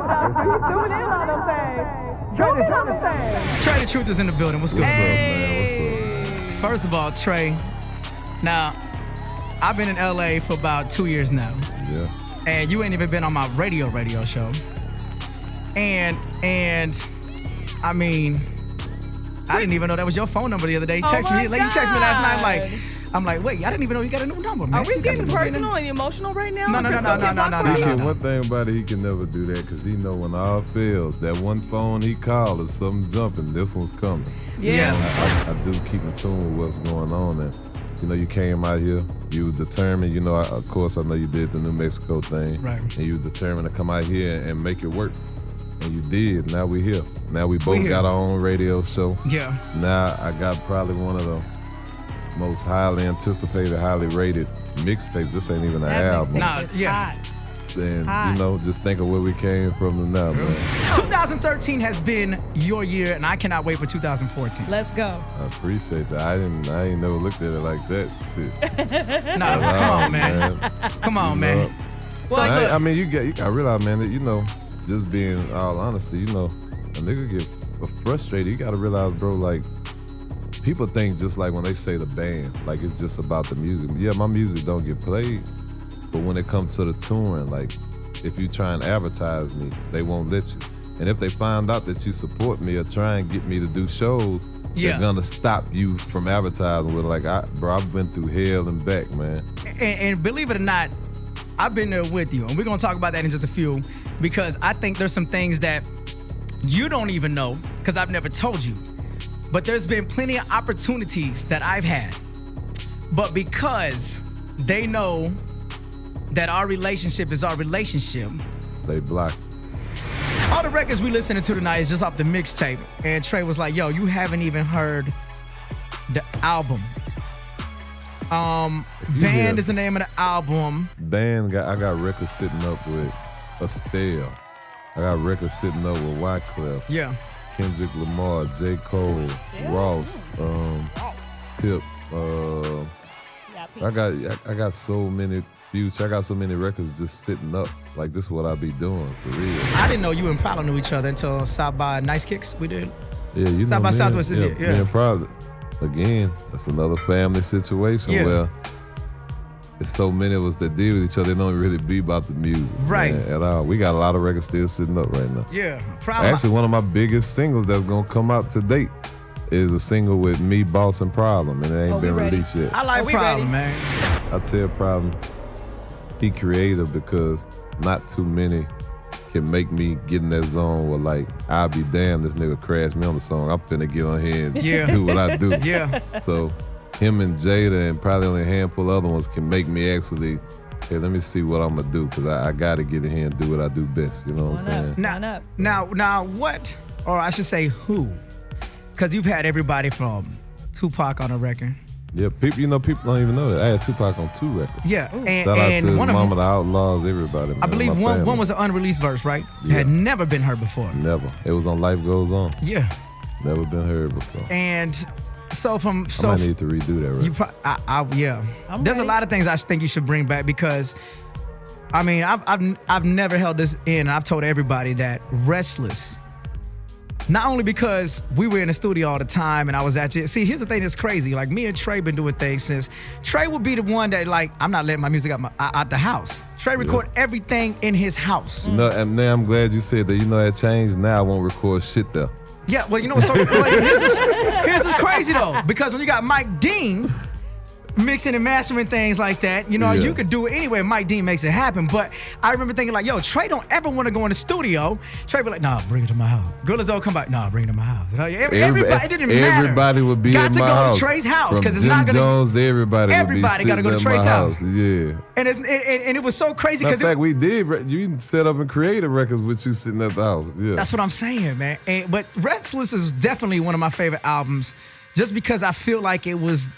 zooming in on them things. Zooming in on them things. Trae the Truth is in the building. What's good? What's up, man? What's up? First of all, Trae, now, I've been in LA for about 2 years now. Yeah. And you ain't even been on my radio show. And I mean, I didn't even know that was your phone number the other day. You text me last night like, I'm like, wait, I didn't even know you got a new number, man. Are we getting personal and emotional right now? No. One thing about it, he can never do that because he know when all fails, that one phone he called, if something jumping, this one's coming. Yeah. I do keep in tune with what's going on. And, you know, you came out here, you was determined, you know, of course, I know you did the New Mexico thing. Right. And you was determined to come out here and make it work. And you did. Now we here. Now we both got our own radio show. Yeah. Now I got probably one of the most highly anticipated, highly rated mixtapes. This ain't even an album. Nah, yeah. And, you know, just think of where we came from to now, man. 2013 has been your year, and I cannot wait for 2014. Let's go. I appreciate that. I ain't never looked at it like that. Shit. Nah, come on, man. Come on, man. Well, I mean, you got to realize, man, that, you know, just being all honesty, you know, a nigga get frustrated. You got to realize, bro, like, people think just like when they say the band, like it's just about the music. Yeah, my music don't get played, but when it comes to the touring, like if you try and advertise me, they won't let you. And if they find out that you support me or try and get me to do shows, they're gonna stop you from advertising with like, bro, I've been through hell and back, man. And believe it or not, I've been there with you, and we're gonna talk about that in just a few, because I think there's some things that you don't even know, because I've never told you. But there's been plenty of opportunities that I've had. But because they know that our relationship is our relationship, they blocked. All the records we listening to tonight is just off the mixtape. And Trae was like, yo, you haven't even heard the album. Band is the name of the album. Band, I got records sitting up with Estelle. I got records sitting up with Wyclef. Yeah. Kendrick Lamar, J. Cole, Ross, Tip. I got so many Future. I got so many records just sitting up. Like, this is what I be doing for real. I didn't know you and Prowler knew each other until South by Nice Kicks we did. Yeah, you know. South by Southwest this year. Me and Prowler. Again, that's another family situation where it's so many of us that deal with each other. They don't really be about the music, right? Man, at all. We got a lot of records still sitting up right now. Yeah, actually, one of my biggest singles that's gonna come out to date is a single with me, Boss, and Problem, and it ain't been released yet. I like Problem, man. I tell Problem, he creative because not too many can make me get in that zone where, like, I'll be damned, this nigga crashed me on the song. I'm finna get on here and do what I do. So him and Jada and probably only a handful of other ones can make me actually, hey, let me see what I'm gonna do, because I gotta get in here and do what I do best. You know what I'm saying? Now what, or I should say who, because you've had everybody from Tupac on a record. Yeah, people don't even know that. I had Tupac on 2 records. Yeah, shout out to his Mama, the Outlaws, everybody. Man, I believe one was an unreleased verse, right? Yeah. Had never been heard before. Never. It was on Life Goes On. Yeah. Never been heard before. And so I might need to redo that, right? There's a lot of things I think you should bring back, because, I mean, I've never held this in. I've told everybody that Restless, not only because we were in the studio all the time and I was at you. See, here's the thing that's crazy. Like, me and Trae been doing things since. Trae would be the one that, like, I'm not letting my music out the house. Trae record everything in his house. You know, and now I'm glad you said that. You know, that changed. Now I won't record shit there. Yeah, well, you know what's so here's what's crazy though, because when you got Mike Dean mixing and mastering things like that, you know, you could do it anyway. Mike Dean makes it happen. But I remember thinking like, yo, Trae don't ever want to go in the studio. Trae be like, nah, bring it to my house. Girls all come back, nah, bring it to my house. Everybody, it didn't matter. Everybody would be got in my house. Got to go to Trae's house, because it's Jim not gonna. Jones, everybody would be sitting got to go to in Trae's my house. Yeah. And it was so crazy because. In fact, we did. You set up and created records with you sitting at the house. Yeah. That's what I'm saying, man. But Restless is definitely one of my favorite albums, just because I feel like it was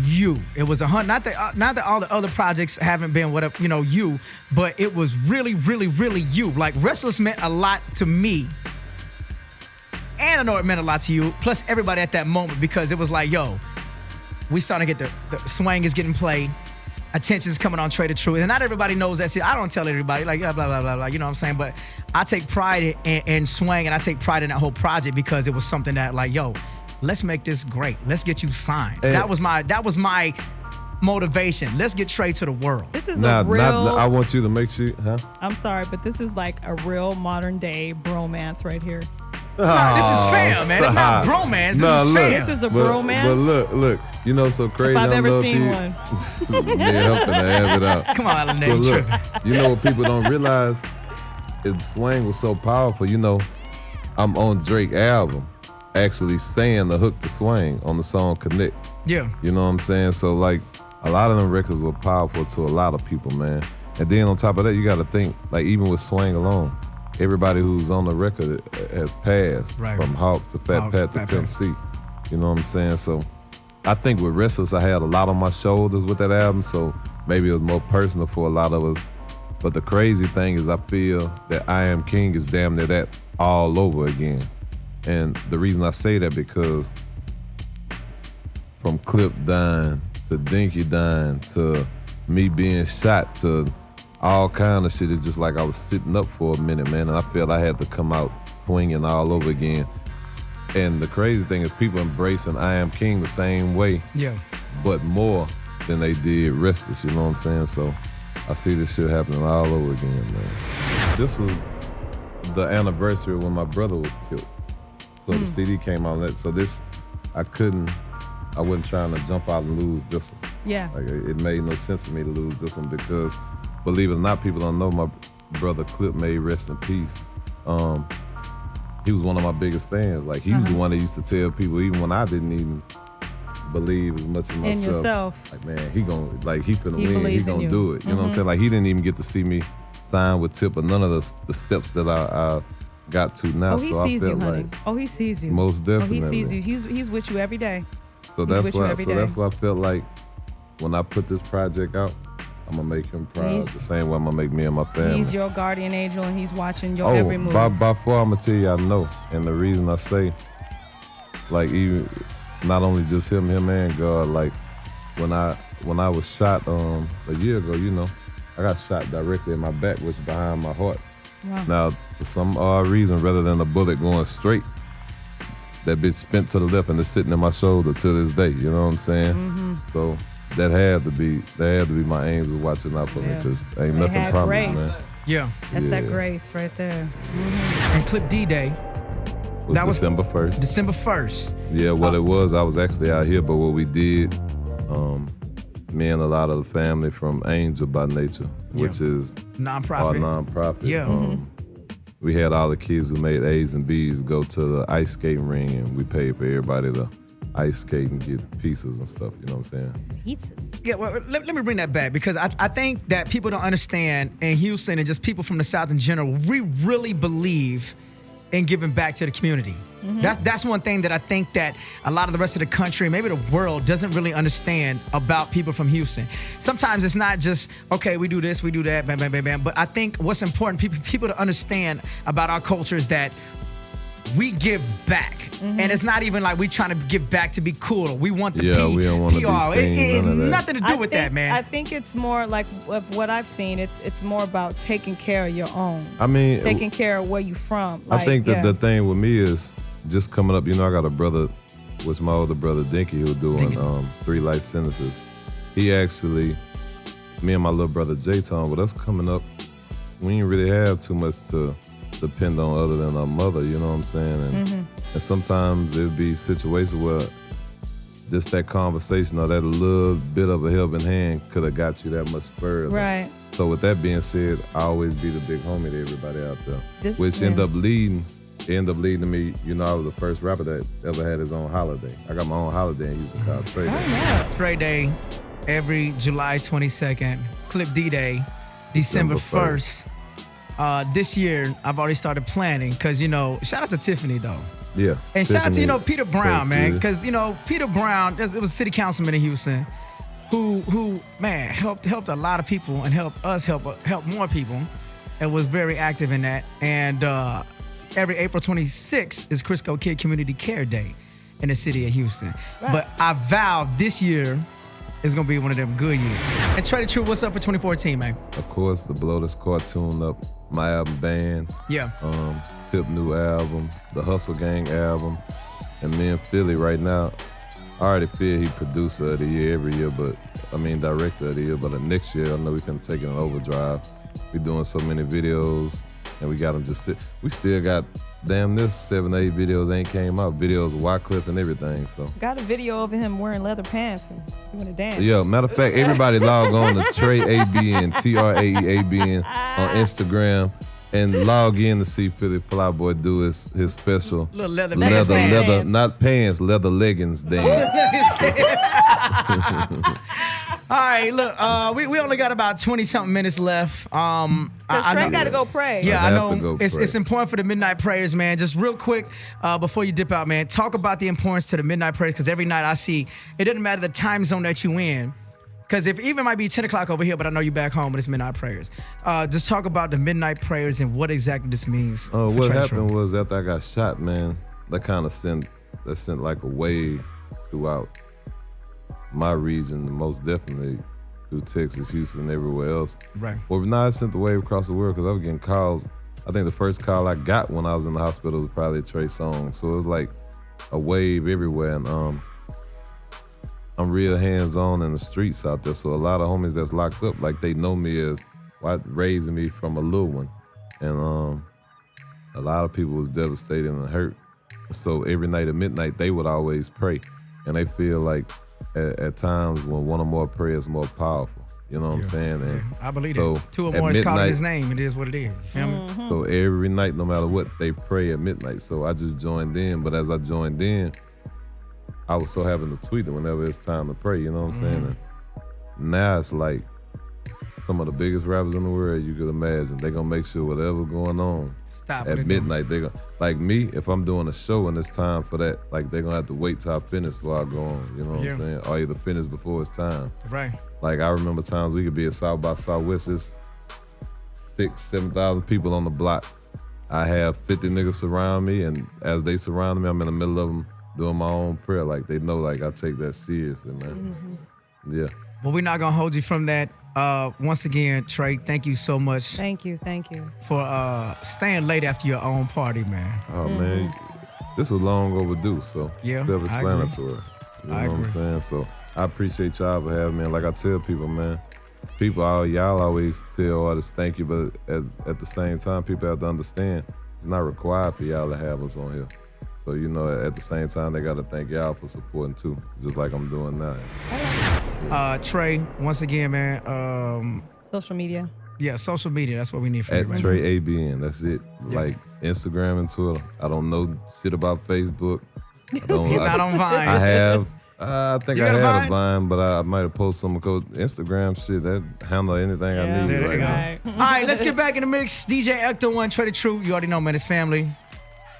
you. It was not that all the other projects haven't been whatever, you know, you, but it was really, really, really you. Like, Restless meant a lot to me, and I know it meant a lot to you, plus everybody at that moment, because it was like, yo, we starting to get the swing is getting played. attention's coming on Trae the Truth. And not everybody knows that. See, I don't tell everybody, like, yeah, blah, blah, blah, blah, you know what I'm saying? But I take pride in Swang, and I take pride in that whole project because it was something that, like, yo, let's make this great. Let's get you signed. And that was my motivation. Let's get Trae to the world. This is a real. I want you to make sure, huh? I'm sorry, but this is like a real modern day bromance right here. This is fam, man. It's not bromance. This is fam. This is a bromance. But look, you know, so crazy. If I've ever seen one. Yeah, I'm finna have it out. Come on, So look, you know what people don't realize is Swang was so powerful. You know, I'm on Drake album actually saying the hook to Swang on the song Connect. Yeah. You know what I'm saying? So like a lot of them records were powerful to a lot of people, man. And then on top of that, you got to think, like even with Swang alone, everybody who's on the record has passed, right, from Hawk to Fat Pat to Pimp C. You know what I'm saying? So I think with Restless, I had a lot on my shoulders with that album, so maybe it was more personal for a lot of us. But the crazy thing is I feel that I Am King is damn near that all over again. And the reason I say that because from Clip dying to Dinky dying to me being shot to all kind of shit, it's just like I was sitting up for a minute, man, and I felt I had to come out swinging all over again. And the crazy thing is people embracing I Am King the same way, yeah, but more than they did Restless, you know what I'm saying? So I see this shit happening all over again, man. This was the anniversary when my brother was killed. So the CD came out, so this, I wasn't trying to jump out and lose this one. Yeah. Like it made no sense for me to lose this one because, believe it or not, people don't know my brother Clip made rest in peace. He was one of my biggest fans. Like he was the one that used to tell people, even when I didn't even believe as much in myself. In yourself. Like, man, he finna He win. He believes in gonna you. do it. You know what I'm saying? Like he didn't even get to see me sign with Tip or none of the steps that I got to now. Oh, he so sees I you, felt honey. like, Oh, he sees you. most definitely. Oh, he sees you. He's with you every day. So He's that's with you why. every So day. that's why I felt like when I put this project out, I'm gonna make him proud. He's- The same way I'm gonna make me and my family. He's your guardian angel, and he's watching your every move. By far, I'm gonna tell you, I know. And the reason I say, like, even not only just him and God, like when I was shot a year ago, you know, I got shot directly in my back, which is behind my heart. Wow. Now, for some odd reason, rather than a bullet going straight, that bitch spent to the left and it's sitting in my shoulder to this day. You know what I'm saying? So that had to be my angels watching out for me, because ain't They nothing had promised, grace. man. yeah. That's that Yeah. grace right there. And Clip D-Day, Was That was December 1st. December 1st. Yeah, what it was, I was actually out here, but what we did, me and a lot of the family from Angel by Nature, which is our Nonprofit. nonprofit. Yeah. We had all the kids who made A's and B's go to the ice skating ring, and we paid for everybody to ice skate and get pieces and stuff, you know what I'm saying? Pizzas. Yeah, well, let me bring that back because I think that people don't understand in Houston and just people from the South in general, we really believe in giving back to the community. That's one thing that I think that a lot of the rest of the country, maybe the world, doesn't really understand about people from Houston. Sometimes it's not just, okay, we do this, we do that, bam, bam, bam, bam. But I think what's important, people to understand about our culture is that we give back. And it's not even like we trying to give back to be cool. We want the Yeah, we don't want to be PR. seen, It has none of that. nothing to do with that, man. I think it's more like of what I've seen. It's more about taking care of your own. I mean, Taking care of where you from. I think that yeah. the thing with me is just coming up, you know, I got a brother, which my older brother Dinky, who's doing 3 life sentences. He actually, me and my little brother J-Ton, with us coming up, we didn't really have too much to depend on other than our mother, you know what I'm saying? And sometimes it'd be situations where just that conversation or that little bit of a helping hand could have got you that much further. Right. So with that being said, I always be the big homie to everybody out there, which yeah. end up leading to me, you know, I was the first rapper that ever had his own holiday. I got my own holiday and used to call Trae Day. yeah. Trae Day, every July 22nd. Clip D-Day, December 1st. This year, I've already started planning because, you know, shout out to Tiffany, though. Yeah. And shout out to, you know, Tiffany, Peter Brown, man, you. because, you know, Peter Brown, it was a city councilman in Houston who man, helped a lot of people and helped us help more people and was very active in that. And every April 26th is Crisco Kid Community Care Day in the city of Houston. Right. But I vowed this year it's gonna be one of them good years. And Trae the Truth, what's up for 2014, man? Of course, the Blow This Cartoon Up, my album Band. Yeah. Tip new album, the Hustle Gang album, and me and Philly right now. I already feel he producer of the year every year, director of the year. But next year, I know we can take it in overdrive. We doing so many videos, and we got them just sit. We still got damn near 7 or 8 videos ain't came out. Videos of Wycliffe and everything. So got a video of him wearing leather pants and doing a dance. Yeah, matter of fact, everybody log on to Trae ABN, TRAEABN on Instagram. And log in to see Philly Flyboy do his special Little leather pants. not pants, leather leggings dance. All right, look, we only got about 20-something minutes left. Because Trae got to go pray. Yeah, I I have to know. go pray. It's important for the midnight prayers, man. Just real quick, before you dip out, man, talk about the importance to the midnight prayers, because every night I see, it doesn't matter the time zone that you in. Because if even might be 10 o'clock over here, but I know you back home, but it's midnight prayers. Just talk about the midnight prayers and what exactly this means. What happened was after I got shot, man, that kind of sent like a wave throughout my region, most definitely through Texas, Houston, and everywhere else. Right. Well, now it sent the wave across the world because I was getting calls. I think the first call I got when I was in the hospital was probably a Trae song. So it was like a wave everywhere. And I'm real hands-on in the streets out there, so a lot of homies that's locked up, like they know me as raising me from a little one. And a lot of people was devastated and hurt. So every night at midnight, they would always pray. And they feel like at times when one or more prayers is more powerful. You know what I'm saying? And I believe so it. Two or at more is calling midnight- his name. It is what it is. You know what I mean? So every night, no matter what, they pray at midnight. So I just joined in. But as I joined in, I was so happy to tweet it whenever it's time to pray, you know what I'm saying? And now it's like some of the biggest rappers in the world you could imagine. They gonna make sure whatever's going on Stop at it. midnight, they gonna, like me, if I'm doing a show and it's time for that, like they're gonna have to wait till I finish before I go on, you know what I'm saying? Or either finish before it's time. Right. Like I remember times we could be at South by Southwest, it's 6,000, 7,000 people on the block. I have 50 niggas surround me, and as they surround me, I'm in the middle of them doing my own prayer. Like they know, like I take that seriously, man. Yeah. Well, we're not gonna hold you from that. Once again, Trae, thank you so much Thank you. for staying late after your own party, man. Oh man, this was long overdue. So Yeah, self-explanatory. You know I what I'm agree. saying? So I appreciate y'all for having me. And like I tell people, man, y'all always tell artists thank you, but at the same time, people have to understand it's not required for y'all to have us on here. So, you know, at the same time, they got to thank y'all for supporting too, just like I'm doing now. Trae, once again, man. Social media. Yeah, social media. That's what we need from At you right Trae ABN, that's it. Yeah. Like Instagram and Twitter. I don't know shit about Facebook. He's not on Vine. I have. I think You I got a had Vine? a Vine, but I might have posted some because Instagram shit, that handle anything I need There right you go. now. All right, let's get back in the mix. DJ Ecto One, Trae the Truth. You already know, man. It's family.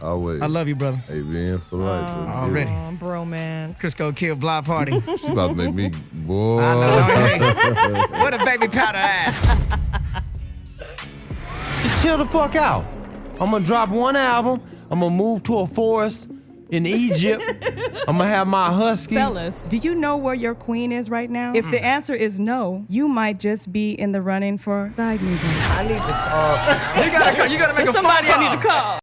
Always. I love you, brother. ABN for life. Already. Bromance. Crisco killed Block Party. She about to make me, boy. I know. Hey, what a baby powder ass. Just chill the fuck out. I'm gonna drop one album. I'm gonna move to a forest in Egypt. I'm gonna have my husky. Fellas, do you know where your queen is right now? If the answer is no, you might just be in the running for side nigga. I need to talk. You gotta make a phone Somebody I call. need to call.